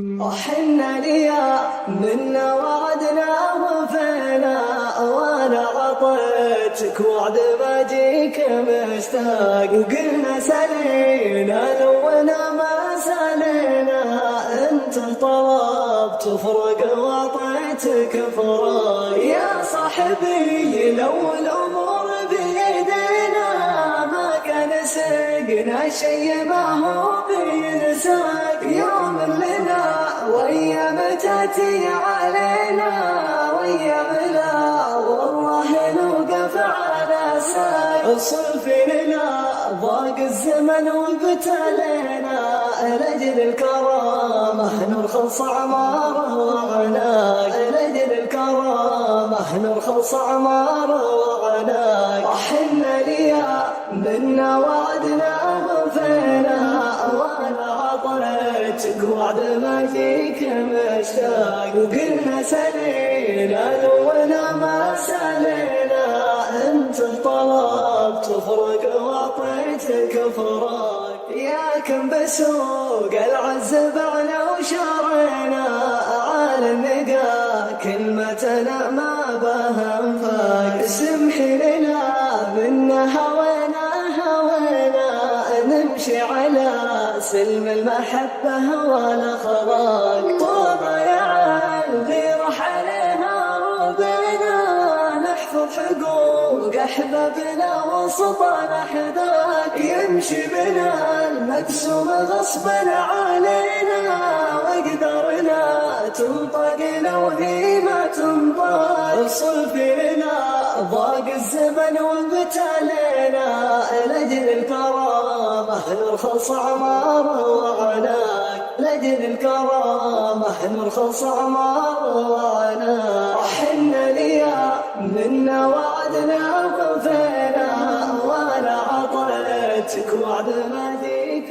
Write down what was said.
وحنا ليا منا وعدنا وفينا، وانا عطيتك وعد ما جيك مشتاق، وقلنا سلينا لونا ما سلينا، انت طلبت فرق واعطيتك فراق. يا صاحبي لو الامور بيدينا ما كان سقنا شي ما هو بينساك، يوم لنا وايام تاتي علينا، وايامنا والله نوقف على ساق. صلفنا ضاق الزمن وابتلينا، لاجل الكرامة نرخص عماره وعناق، لاجل الكرامة نرخص عماره وعناق. وحنا ليا منا وعدنا وفينا، وانا عطيتك وعد ما فيك مشتاق، وقلنا سلينا لونا ما سلينا، انت طلبت فرق واعطيتك فراق. يا كم بسوق العز بعنا وشرينا، على النقا كلمتنا ما بها انفاق. سمحي لنا منا هوينا نمشي على سلم المحبة والأخلاق. طوبى يا اللي راح علينا ربنا، نحفظ حقوق أحبابنا وسط الأحداق. يمشي بنا المقسوم غصبا علينا، وقدرنا تنطق لو هي ما تنطق. صلفنا ضاق الزمن وابتلينا، لاجل الكرامة نرخص عماره وعناق، لاجل الكرامة نرخص عماره وعناق. وحنا ليا منا وعدنا وفينا، وانا عطيتك وعد ما ذيك